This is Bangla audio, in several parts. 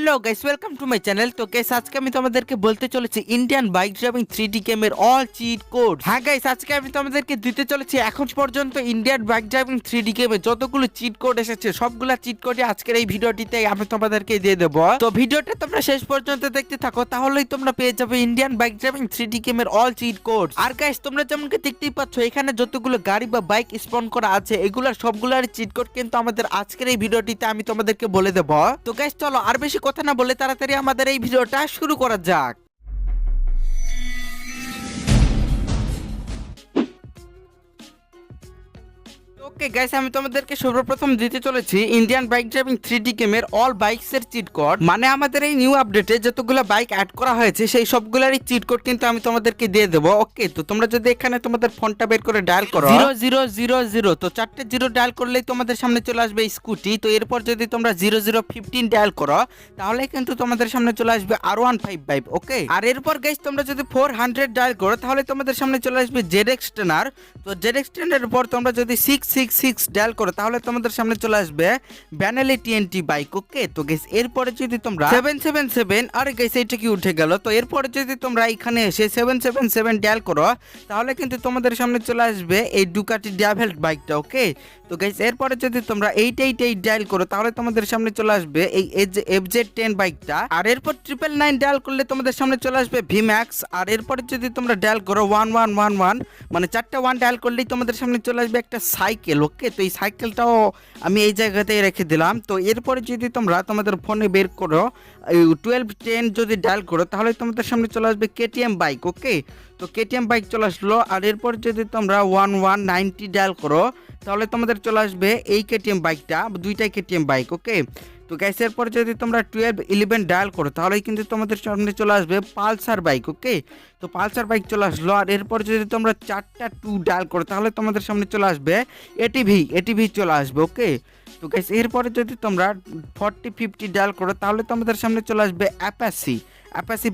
Hello guys, welcome to my channel. তো গাইস, আজকে আমি তোমাদেরকে বলতে চলেছি ইন্ডিয়ান বাইক ড্রাইভিং 3D গেমের অল চিট কোড। হ্যাঁ গাইস, আজকে আমি তোমাদেরকে দিতে চলেছি এখন পর্যন্ত ইন্ডিয়ান বাইক ড্রাইভিং 3D গেমে যতগুলো চিট কোড এসেছে সবগুলা চিট কোডই আজকের এই ভিডিওটিতে আমি তোমাদেরকে দিয়ে দেবো। তো ভিডিওটা তোমরা শেষ পর্যন্ত দেখতে থাকো, তাহলেই তোমরা পেয়ে যাবে ইন্ডিয়ান বাইক ড্রাইভিং 3D গেমের অল চিট কোড। আর গাইস, তোমরা যেমনকি দেখতেই পাচ্ছ এখানে যতগুলো গাড়ি বা বাইক স্পন করা আছে এগুলার সবগুলার চিট কোড কিন্তু আমাদের আজকের এই ভিডিওটিতে আমি তোমাদেরকে বলে দেবো। তো গাইস চলো আর বেশি কথা না বলে তাড়াতাড়ি আমাদের এই ভিডিওটা শুরু করা যাক। ওকে গাইস, আমি তোমাদেরকে সর্বপ্রথম দিতে চলেছি ইন্ডিয়ান বাইক ড্রাইভিং 3D গেমের অল বাইকস এর চিট কোড। মানে আমাদের এই নিউ আপডেটে যতগুলো বাইক অ্যাড করা হয়েছে সেই সবগুলোরই চিট কোড কিন্তু আমি তোমাদেরকে দিয়ে দেবো। ওকে, তো তোমরা যদি এখানে তোমাদের ফোনটা বের করে ডায়াল করো 0000, তো 4টে 0 ডায়াল করলেই তোমাদের সামনে চলে আসবে স্কুটি। তো এরপর যদি তোমরা 0015 ডায়াল করো তাহলে কিন্তু তোমাদের সামনে চলে আসবে R155। ওকে, আর এরপর গাইস তোমরা যদি 400 ডায়াল করো তাহলে তোমাদের সামনে চলে আসবে ZX টেনার। তো ZX টেনারের পর তোমরা যদি 666 ডায়াল করো তাহলে তোমাদের সামনে চলে আসবে ব্যানেলি TNT বাইক। ওকে, তো গাইস এরপরে যদি তোমরা 777, আরে গাইস এটা কি উঠে গেল, তো এরপরে যদি তোমরা এখানে এসে 777 ডায়াল করো তাহলে কিন্তু তোমাদের সামনে চলে আসবে এই ডুকাটি ড্যাভেল্ট বাইকটা। ওকে, তো গাইস এরপরে যদি তোমরা 888 ডায়াল করো তাহলে তোমাদের সামনে চলে আসবে এই FZ10 বাইকটা। আর এরপর 999 ডায়াল করলে তোমাদের সামনে চলে আসবে VMAX। আর এরপরে যদি তোমরা ডায়াল করো 1111, মানে 4টা 1 ডায়াল করলেই তোমাদের সামনে চলে আসবে একটা সাইকেল। ওকে, তো এই সাইকেলটাও আমি এই জায়গাতেই রেখে দিলাম। তো এরপরে যদি তোমরা তোমাদের ফোনে বের করো 1210 যদি ডায়াল করো তাহলে তোমাদের সামনে চলে আসবে KTM বাইক। ওকে, তো KTM বাইক চলে আসলো। আর এরপর যদি তোমরা 1190 ডায়াল করো তাহলে তোমাদের চলে আসবে এই KTM বাইকটা, দুইটাই KTM বাইক। ওকে, তো গ্যাস এরপর যদি তোমরা 1211 ডায়াল করো তাহলে কিন্তু তোমাদের সামনে চলে আসবে পালসার বাইক। ওকে, তো পালসার বাইক চলে আসলো। আর এরপর যদি তোমরা 4টা 2 ডায়াল করো তাহলে তোমাদের সামনে চলে আসবে এটিভি চলে আসবে। ওকে, তো গ্যাস এরপরে যদি তোমরা 4050 ডায়াল করো তাহলে তোমাদের সামনে চলে আসবে অ্যাপাসি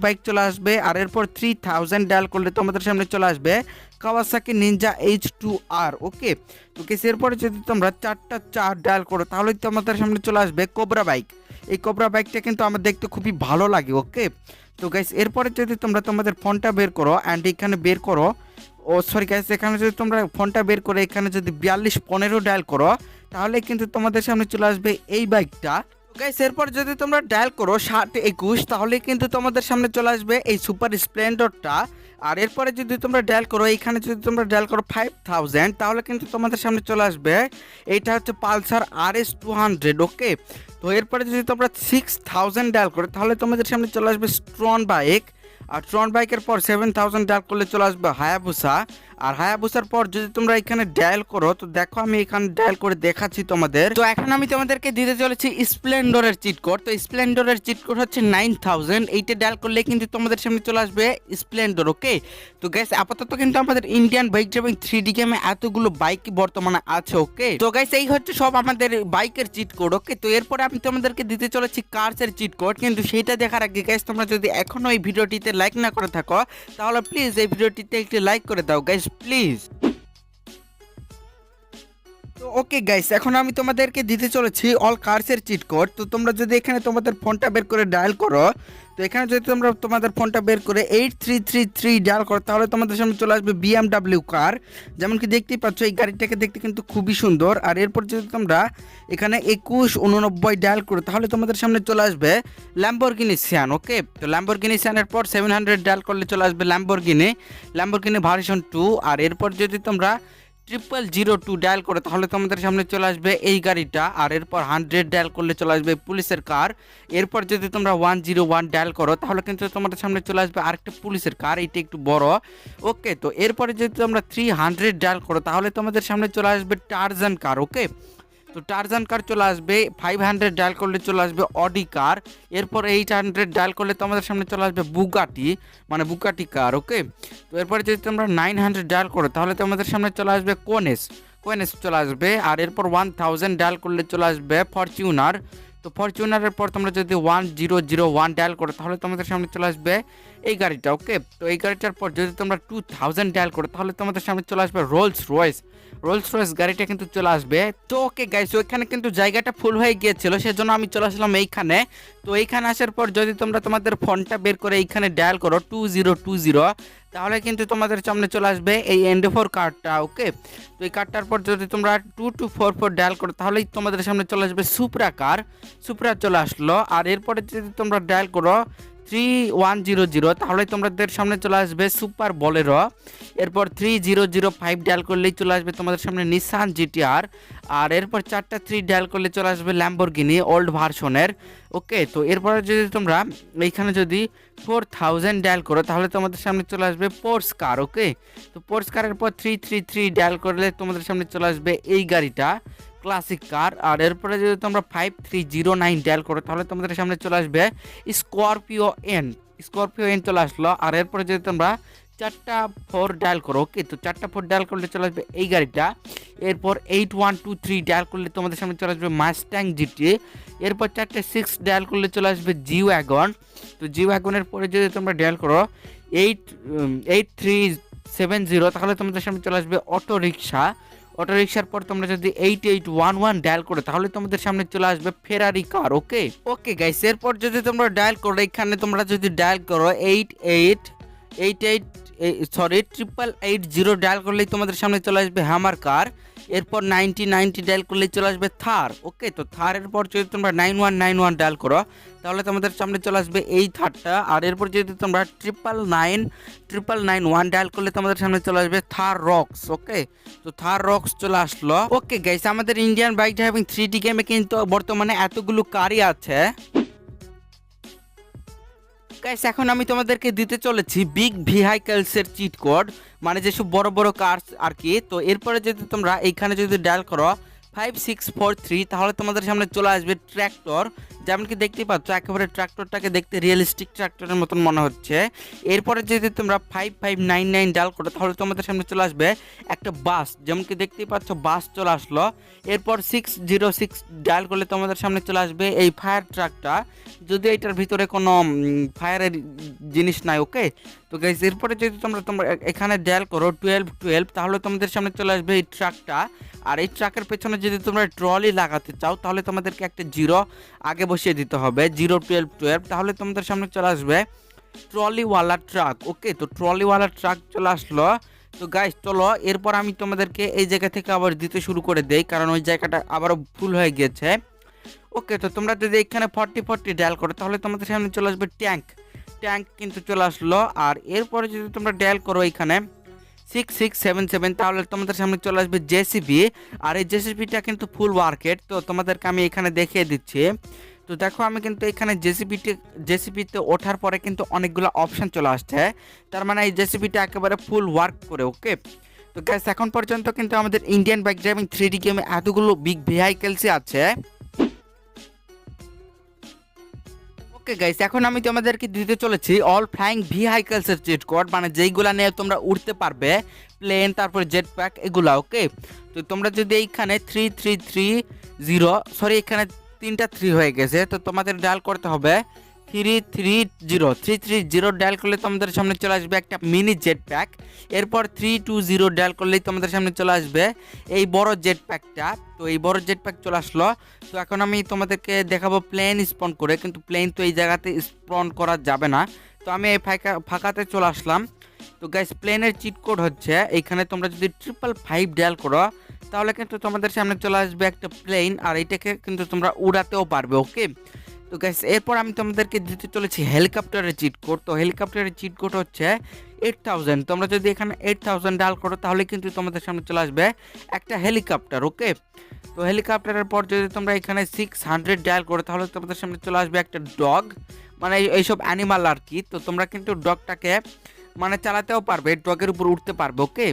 বাইক চলে আসবে। আর এরপর 3000 ডায়াল করলে তোমাদের সামনে চলে আসবে কাওয়াসাকি নিনজা H2R। ওকে, তো কেস এরপরে যদি তোমরা 4টা 4 ডায়াল করো তাহলে তোমাদের সামনে চলে আসবে কোবরা বাইক। এই কোবরা বাইকটা কিন্তু আমার দেখতে খুবই ভালো লাগে। ওকে, তো গাইস এরপরে যদি তোমরা তোমাদের ফোনটা বের করো অ্যান্ড এখানে বের করো, ও সরি গাইস, এখানে যদি তোমরা ফোনটা বের করে এখানে যদি 4215 ডায়াল করো তাহলে কিন্তু তোমাদের সামনে চলে আসবে এই বাইকটা। গাইস এরপর যদি তোমরা ডায়াল করো 721 তাহলে কিন্তু তোমাদের সামনে চলে আসবে এই সুপার স্প্লেন্ডরটা। আর এরপরে যদি তোমরা ডায়াল করো এইখানে যদি তোমরা ডায়াল করো 5000 তাহলে কিন্তু তোমাদের সামনে চলে আসবে এইটা হচ্ছে পালসার RS200। ওকে, তো এরপরে যদি তোমরা 6000 ডায়াল করো তাহলে তোমাদের সামনে চলে আসবে স্ট্রন বাইক। আর ট্রন বাইকের পর 7000 ডায়াল করলে চলে আসবে হায়াবুসা। আর হায়াবুসার পর যদি তোমরা এখানে ডায়াল করো, তো দেখো আমি এখানে ডায়াল করে দেখাচ্ছি তোমাদের। তো এখন আমি তোমাদেরকে দিতে চলেছি স্প্লেন্ডরের চিট কোড। তো স্প্লেন্ডরের চিট কোড হচ্ছে 9000, এইটা ডায়াল করলে কিন্তু তোমাদের সামনে চলে আসবে স্প্লেন্ডর। ওকে, তো গাইস আপাতত কিন্তু আমাদের ইন্ডিয়ান বাইক ড্রাইভিং 3D গেমে এতগুলো বাইক বর্তমানে আছে। ওকে, তো গাইস এই হচ্ছে সব আমাদের বাইকের চিট কোড। ওকে, তো এরপরে আমি তোমাদেরকে দিতে চলেছি কার্সের চিট কোড, কিন্তু সেটা দেখার আগে গাইস তোমরা যদি এখনো এই ভিডিওটিতে লাইক না করে থাকো তাহলে প্লিজ এই ভিডিওটিতে একটি লাইক করে দাও গাইস, প্লিজ। তো ওকে গাইস, এখন আমি তোমাদেরকে দিতে চলেছি অল কার্সের চিট কোড। তো তোমরা যদি এখানে তোমাদের ফোনটা বের করে ডায়াল করো, তো এখানে যদি তোমরা তোমাদের ফোনটা বের করে 8333 ডায়াল করো তাহলে তোমাদের সামনে চলে আসবে BMW কার। যেমন কি দেখতেই পাচ্ছ এই গাড়িটাকে দেখতে কিন্তু খুবই সুন্দর। আর এরপর যদি তোমরা এখানে 2189 ডায়াল করো তাহলে তোমাদের সামনে চলে আসবে ল্যাম্বরগিনি সিয়ান। ওকে, তো ল্যাম্বরগিনি সিয়ানের পর 700 ডায়াল করলে চলে আসবে ল্যাম্বরগিনি ভার্সন 2। আর এরপর যদি তোমরা 0002 ডায়াল করে তাহলে তোমাদের সামনে চলে আসবে এই গাড়িটা। আর এরপর 100 ডায়াল করলে চলে আসবে পুলিশের কার। এরপর যদি তোমরা 101 ডায়াল করো তাহলে কিন্তু তোমাদের সামনে চলে আসবে আরেকটা পুলিশের কার, এটা একটু বড়। ওকে, তো এরপরে যদি তোমরা 300 ডায়াল করো তাহলে তোমাদের সামনে চলে আসবে টারজান কার। ওকে, তো টারজান কার চলে আসবে। 500 ডায়াল করলে চলে আসবে অডি কার। এরপর 800 ডায়াল করলে তোমাদের সামনে চলে আসবে বুগাটি কার। ওকে, তো এরপরে যদি তোমরা 900 ডায়াল করো তাহলে তোমাদের সামনে চলে আসবে কোয়েনেস চলে আসবে। আর এরপর 1000 ডায়াল করলে চলে আসবে ফরচুনার। তো ফরচুনারের পর তোমরা যদি 1001 ডায়াল করো তাহলে তোমাদের সামনে চলে আসবে এই গাড়িটা। ওকে, তো এই গাড়িটার পর যদি তোমরা 2000 ডায়াল করো তাহলে তোমাদের সামনে চলে আসবে রোলস রয়েস। রোলস রয়েস গাড়িটা কিন্তু চলে আসবে। তো ওকে গাইস, ওইখানে কিন্তু জায়গাটা ফুল হয়ে গিয়েছিল, সেজন্য আমি চলে আসলাম এইখানে। তো এইখানে আসার পর যদি তোমরা তোমাদের ফোনটা বের করে এইখানে ডায়াল করো 2020, তাহলে কিন্তু তোমাদের সামনে চলে আসবে এই এন্ড4 কার্ডটা। ওকে, তো এই কার্ডটার পর যদি তোমরা 2244 ডায়াল করো তাহলেই তোমাদের সামনে চলে আসবে সুপ্রা কার। সুপ্রা চলে আসলো। আর এরপরে যদি তোমরা ডায়াল করো 3100, তাহলে তোমাদের সামনে চলে আসবে সুপার বলেরো। এরপর 3005 ডায়াল করলেই চলে আসবে তোমাদের সামনে নিসান জিটিআর। আর এরপর 4টা 3 ডায়াল করলে চলে আসবে ল্যাম্বরগিনি ওল্ড ভার্সনের। ওকে, তো এরপরে যদি তোমরা এইখানে যদি 4000 ডায়াল করো তাহলে তোমাদের সামনে চলে আসবে পোর্স কার। ওকে, তো পোর্স কারের পর 333 ডায়াল করলে তোমাদের সামনে চলে আসবে এই গাড়িটা, ক্লাসিক কার। আর এরপরে যদি তোমরা 5309 ডায়াল করো তাহলে তোমাদের সামনে চলে আসবে স্করপিও এন। স্করপিও এন চলে আসলো। আর এরপরে যদি তোমরা 4টা 4 ডায়াল করো, ওকে, তো 4টা 4 ডায়াল করলে চলে আসবে এই গাড়িটা। এরপর 8123 ডায়াল করলে তোমাদের সামনে চলে আসবে মাস্ট্যাং জিটি। এরপর 4টে 6 ডায়াল করলে চলে আসবে জি ওয়াগন। তো জি ওয়াগনের পরে যদি তোমরা ডায়াল করো 8370, তাহলে তোমাদের সামনে চলে আসবে অটো রিক্সা। অটো রিক্সার পর তোমরা যদি 8811 ডায়াল করো তাহলে তোমাদের সামনে চলে আসবে ফেরারি কার। ওকে ওকে গাইস, এরপর যদি তোমরা ডায়াল করো এখানে তোমরা যদি ডায়াল করো 8880 ডায়াল করলেই তোমাদের সামনে চলে আসবে হ্যামার কার। এরপর 9090 ডায়াল করলেই চলে আসবে থার। ওকে, তো থারের পর যদি তোমরা 9191 ডায়াল করো তাহলে তোমাদের সামনে চলে আসবে এই থারটা। আর এরপর যদি তোমরা 99991 ডায়াল করলে তোমাদের সামনে চলে আসবে থার রক্স। ওকে, তো থার রক্স চলে আসলো। ওকে গাইস, আমাদের ইন্ডিয়ান বাইক ড্রাইভিং 3D গেমে কিন্তু বর্তমানে এতগুলো কারই আছে। গাইস, এখন আমি তোমাদেরকে দিতে চলেছি বিগ ভেহিকলসের চিট কোড, মানে যেসব বড় বড় কার আর কি। তো এরপরে যদি তোমরা এইখানে যদি ডায়াল করো 5643 তাহলে তোমাদের সামনে চলে আসবে ট্র্যাক্টর। যেমন কি দেখতেই পাচ্ছ, একেবারে ট্র্যাক্টরটাকে দেখতে রিয়েলিস্টিক ট্র্যাক্টরের মতন মনে হচ্ছে। এরপরে যদি তোমরা 5599 ডায়াল করো তাহলে তোমাদের সামনে চলে আসবে একটা বাস। যেমন কি দেখতেই পাচ্ছ, বাস চলে আসলো। এরপর 606 ডায়াল করলে তোমাদের সামনে চলে আসবে এই ফায়ার ট্রাকটা, যদিও এটার ভিতরে কোনো ফায়ারের জিনিস নাই। ওকে, তো গাইস, এরপরে যদি তোমরা এখানে ডায়াল করো 1212 তাহলে তোমাদের সামনে চলে আসবে এই ট্রাকটা। আর এই ট্রাকের পেছনে যদি তোমরা ট্রলি লাগাতে চাও তাহলে তোমাদেরকে একটা জিরো আগে বসিয়ে দিতে হবে, 01212, তাহলে তোমাদের সামনে চলে আসবে ট্রলিওয়ালা ট্রাক। ওকে, তো ট্রলিওয়ালা ট্রাক চলে আসলো। তো গাইস চলো, এরপর আমি তোমাদেরকে এই জায়গা থেকে আবার দিতে শুরু করে দেই, কারণ ওই জায়গাটা আবারও ফুল হয়ে গিয়েছে। ওকে, তো তোমরা যদি এখানে 4040 ডায়াল করো তাহলে তোমাদের সামনে চলে আসবে ট্যাঙ্ক কিন্তু চলে আসলো। আর এরপরে যদি তোমরা ডায়াল করো এখানে 6677 তাহলে তোমাদের সামনে চলে আসবে জেসিবি। আর এই জেসিবিটা কিন্তু ফুল ওয়ার্কেট, তো তোমাদেরকে আমি এখানে দেখিয়ে দিচ্ছি। তো দেখো, আমি কিন্তু এখানে জেসিবিতে ওঠার পরে কিন্তু অনেকগুলো অপশান চলে আসছে, তার মানে এই জেসিবিটা একেবারে ফুল ওয়ার্ক করে। ওকে, তো গ্যাস, এখন পর্যন্ত কিন্তু আমাদের ইন্ডিয়ান বাইক ড্রাইভিং 3D গেমে এতগুলো বিগ ভেহিকলসই আছে। ওকে গাইস, এখন আমি তোমাদেরকে দিতে চলেছি অল ফ্লাইং ভেহিকলসের চিট কোড, মানে যেইগুলা নিয়ে তোমরা উড়তে পারবে, প্লেন, তারপরে জেট প্যাক, এগুলা। ওকে, তো তোমরা যদি এইখানে 3330, সরি এখানে 3টা 3 হয়ে গেছে, তো তোমাদের ডায়াল করতে হবে 330 ডায়াল করলে তোমাদের সামনে চলে আসবে একটা মিনি জেট প্যাক। এরপর 320 ডায়াল করলেই তোমাদের সামনে চলে আসবে এই বড় জেট প্যাকটা। তো এই বড় জেট প্যাক চলে আসলো। তো এখন আমি তোমাদেরকে দেখাবো প্লেন স্পন করে, কিন্তু প্লেন তো এই জায়গাতে স্পন করা যাবে না, তো আমি এই ফাঁকাতে চলে আসলাম। তো গাইস, প্লেনের চিট কোড হচ্ছে এইখানে তোমরা যদি 555 ডায়াল করো তাহলে কিন্তু তোমাদের সামনে চলে আসবে একটা প্লেন, আর এইটাকে কিন্তু তোমরা উড়াতেও পারবে। ওকে, তো গাইস, এরপর আমি তোমাদেরকে দিতে চলেছি হেলিকপ্টারের চিট কোড। তো হেলিকপ্টারের চিট কোড হচ্ছে 8000। তোমরা যদি এখানে 8000 ডায়াল করো তাহলে কিন্তু তোমাদের সামনে চলে আসবে একটা হেলিকপ্টার। ওকে, তো হেলিকপ্টারের পর যদি তোমরা এখানে 600 ডায়াল করো তাহলে তোমাদের সামনে চলে আসবে একটা ডগ, মানে এইসব অ্যানিমাল আর কি। তো তোমরা কিন্তু ডগটাকে মানে চালাতেও পারবে, ডগের উপর উঠতে পারবে। ওকে,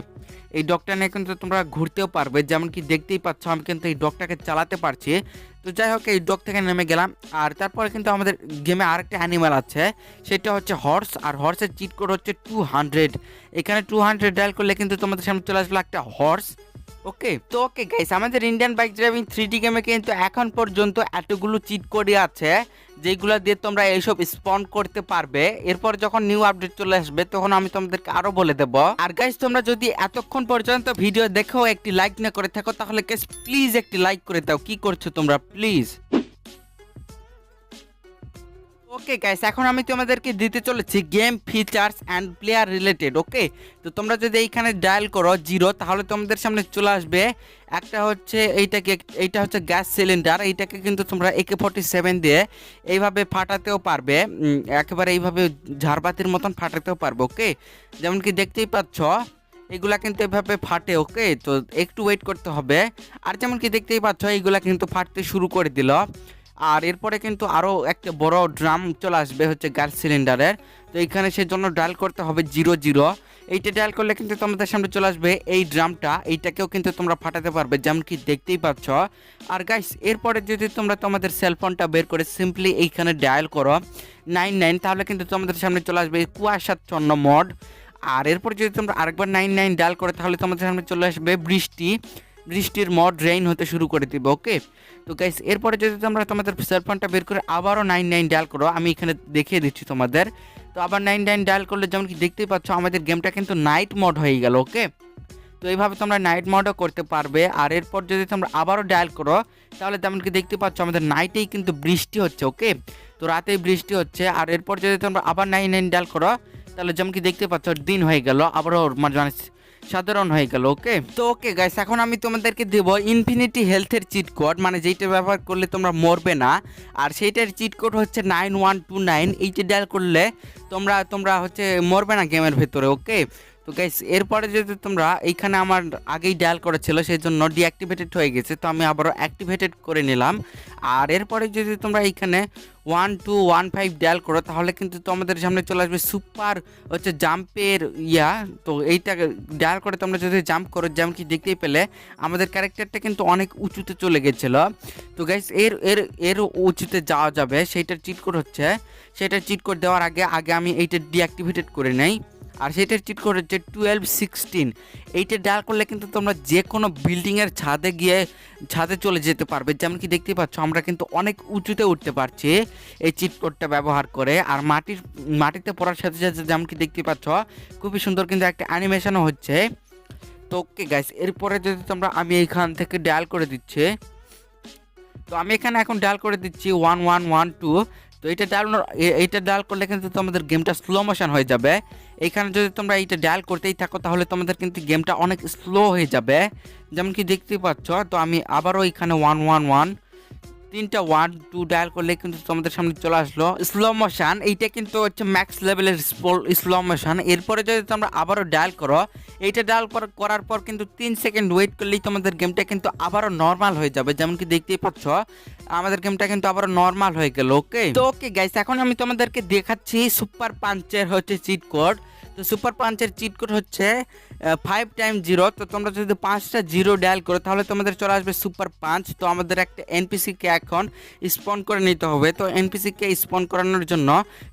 এই ডগটা নিয়ে কিন্তু তোমরা ঘুরতেও পারবে, যেমন কি দেখতেই পাচ্ছ আমি কিন্তু এই ডগটাকে চালাতে পারছি। তো যাই হোক, এই ডগ থেকে নেমে গেলাম। আর তারপরে কিন্তু আমাদের গেমে আরেকটা অ্যানিমাল আছে, সেটা হচ্ছে হর্স। আর হর্সের চিট কোড হচ্ছে 200। এখানে 200 ডায়াল করলে কিন্তু তোমাদের সামনে চলে আসবে একটা হর্স। ওকে, তো ওকে গাইস, আমাদের ইন্ডিয়ান বাইক ড্রাইভিং 3D গেমে কিন্তু এখন পর্যন্ত এতগুলো চিট কোডই আছে, যেগুলো দিয়ে তোমরা এইসব স্পন করতে পারবে। এরপর যখন নিউ আপডেট চলে আসবে তখন আমি তোমাদেরকে আরো বলে দেবো। আর গাইস তোমরা যদি এতক্ষণ পর্যন্ত ভিডিও দেখো একটি লাইক না করে থাকো তাহলে গাইস প্লিজ একটি লাইক করে দাও। কি করছো তোমরা প্লিজ? ওকে গাইস, এখন আমি তোমাদেরকে দিতে চলেছি game features and player related. Okay, তো তোমরা যদি এইখানে ডায়াল করো 0 তাহলে তোমাদের সামনে চলে আসবে একটা হচ্ছে এইটা হচ্ছে গ্যাস সিলিন্ডার। এইটাকে কিন্তু তোমরা AK-47 দিয়ে এইভাবে ফাটাতেও পারবে, একেবারে এইভাবে ঝাড়বাতির মতন ফাটাতেও পারবে। ওকে, যেমন কি দেখতেই পাচ্ছ এগুলা কিন্তু এভাবে ফাটে। ওকে, তো একটু ওয়েট করতে হবে। আর যেমন কি দেখতেই পাচ্ছ এইগুলা কিন্তু ফাটতে শুরু করে দিল। আর এরপরে কিন্তু আরও একটা বড় ড্রাম চলে আসবে হচ্ছে গ্যাস সিলিন্ডারের। তো এইখানে সেজন্য ডায়াল করতে হবে 00। এইটা ডায়াল করলে কিন্তু তোমাদের সামনে চলে আসবে এই ড্রামটা। এইটাকেও কিন্তু তোমরা ফাটাতে পারবে যেমন কি দেখতেই পাচ্ছ। আর গাইস এরপরে যদি তোমরা তোমাদের সেলফোনটা বের করে সিম্পলি এইখানে ডায়াল করো 99 তাহলে কিন্তু তোমাদের সামনে চলে আসবে কুয়াশাচ্ছন্ন মোড। আর এরপর যদি তোমরা আরেকবার 99 ডায়াল করো তাহলে তোমাদের সামনে চলে আসবে বৃষ্টির মড রেইন হতে শুরু করে দিবে। ওকে, তো গাইস এরপরে যদি তোমরা তোমাদের সেলফোনটা বের করে আবারও 99 ডায়াল করো, আমি এখানে দেখিয়ে দিচ্ছি তোমাদের। তো আবার 99 ডায়াল করলে যেমন কি দেখতেই পাচ্ছ আমাদের গেমটা কিন্তু নাইট মোড হয়ে গেল। ওকে, তো এইভাবে তোমরা নাইট মোডও করতে পারবে। আর এরপর যদি তোমরা আবারও ডায়াল করো তাহলে যেমন কি দেখতে পাচ্ছ আমাদের নাইটেই কিন্তু বৃষ্টি হচ্ছে। ওকে, তো রাতেই বৃষ্টি হচ্ছে। আর এরপর যদি তোমরা আবার 99 ডায়াল করো তাহলে যেমন কি দেখতে পাচ্ছ দিন হয়ে গেল, আবারও মানে সাধারণ হয়ে গেল। ওকে, তো ওকে গাইস এখন আমি তোমাদেরকে দেবো ইনফিনিটি হেলথের চিট কোড, মানে যেইটা ব্যবহার করলে তোমরা মরবে না। আর সেইটার চিট কোড হচ্ছে 9129। এইটা ডায়াল করলে তোমরা হচ্ছে মরবে না গেমের ভেতরে। ওকে, তো গাইস এরপরে যদি তোমরা এইখানে আমার আগেই ডায়াল করেছিল সেই জন্য ডিঅ্যাক্টিভেটেড হয়ে গেছে, তো আমি আবারও অ্যাক্টিভেটেড করে নিলাম। আর এরপরে যদি তোমরা এইখানে 1215 ডায়াল করো তাহলে কিন্তু তোমাদের সামনে চলে আসবে সুপার হচ্ছে জাম্পের তো এইটা ডায়াল করে তোমরা যদি জাম্প করো যেমন কি দেখতেই পেলে আমাদের ক্যারেক্টারটা কিন্তু অনেক উঁচুতে চলে গেছিলো। তো গাইস এর এর এর উঁচুতে যাওয়া যাবে সেইটার চিট কোড হচ্ছে, সেটার চিট কোড দেওয়ার আগে আমি এইটা ডিঅ্যাক্টিভেটেড করে নেই। আর সেটার চিট কোড হচ্ছে 1216। এইটা ডায়াল করলে কিন্তু তোমরা যে কোনো বিল্ডিংয়ের ছাদে চলে যেতে পারবে। যেমন কি দেখতে পাচ্ছ আমরা কিন্তু অনেক উঁচুতে উঠতে পারছি এই চিট কোডটা ব্যবহার করে। আর মাটিতে পড়ার সাথে সাথে যেমন কি দেখতে পাচ্ছ খুবই সুন্দর কিন্তু একটা অ্যানিমেশনও হচ্ছে। তো ওকে গাইস এরপরে যদি আমি এইখান থেকে ডায়াল করে দিচ্ছি, তো আমি এখানে এখন ডায়াল করে দিচ্ছি 1112। তো এইটা ডায়াল করলে কিন্তু তোমাদের গেমটা স্লো মোশন হয়ে যাবে। এইখানে যদি তোমরা এইটা ডায়াল করতেই থাকো তাহলে তোমাদের কিন্তু গেমটা অনেক স্লো হয়ে যাবে যেমন কি দেখতেই পাচ্ছ। তো আমি আবারও এখানে 111 3টা 1 2 ডায়াল করলে কিন্তু তোমাদের সামনে চলে আসলো স্লো মোশন। এইটা কিন্তু হচ্ছে ম্যাক্স লেভেলের স্লো মোশন। এরপরে যদি তোমরা আবারও ডায়াল করো, এইটা ডায়াল করার পর কিন্তু 3 সেকেন্ড ওয়েট করলেই তোমাদের গেমটা কিন্তু আবারও নর্মাল হয়ে যাবে যেমন কি দেখতেই পাচ্ছ আমাদের গেমটা কিন্তু আবারও নর্মাল হয়ে গেল। ওকে, তো ওকে গাইস এখন আমি তোমাদেরকে দেখাচ্ছি সুপার পাঞ্চের হচ্ছে চিট কোড। তো সুপার পাঞ্চের চিট কোড হচ্ছে 5 × 0। তো তোমরা যদি 5টা 0 ডায়াল করো তাহলে তোমাদের চলে আসবে সুপার পাঞ্চ। তো আমাদের একটা এনপিসিকে এখন স্পন করে নিতে হবে। তো এনপিসিকে স্পন করানোর জন্য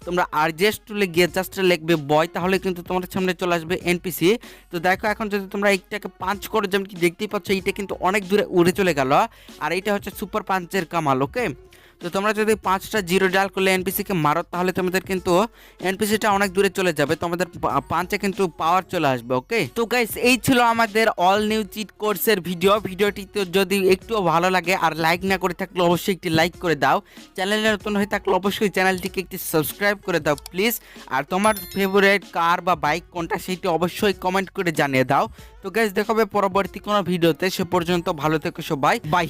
তোমরা আরজেস টুলে গিয়ে জাস্ট লিখবে বয়, তাহলে কিন্তু তোমাদের সামনে চলে আসবে এনপিসি। তো দেখো এখন যদি তোমরা এইটাকে পাঞ্চ করো যেমন কি দেখতেই পাচ্ছ এইটা কিন্তু অনেক দূরে উড়ে চলে গেল। আর এইটা হচ্ছে সুপার পাঞ্চের কামাল। ওকে, তো তোমরা যদি 5টা 0 ডায়াল করলে এনপিসিকে মারো তাহলে তোমাদের কিন্তু এনপিসিটা অনেক দূরে চলে যাবে, তোমাদের পাঞ্চে কিন্তু পাওয়ার চলে আসবে। ওকে, তো গাইস এই ছিল আমাদের অল নিউ চিট কোর্সের ভিডিওটি তো যদি একটুও ভালো লাগে আর লাইক না করে থাকলে অবশ্যই একটি লাইক করে দাও, চ্যানেলে নতুন হয়ে থাকলে অবশ্যই চ্যানেলটিকে একটি সাবস্ক্রাইব করে দাও প্লিজ। আর তোমার ফেভারিট কার বা বাইক কোনটা সেটি অবশ্যই কমেন্ট করে জানিয়ে দাও। তো গাইস দেখাবে পরবর্তী কোনো ভিডিওতে, সে পর্যন্ত ভালো থেকো সবাই, বাই।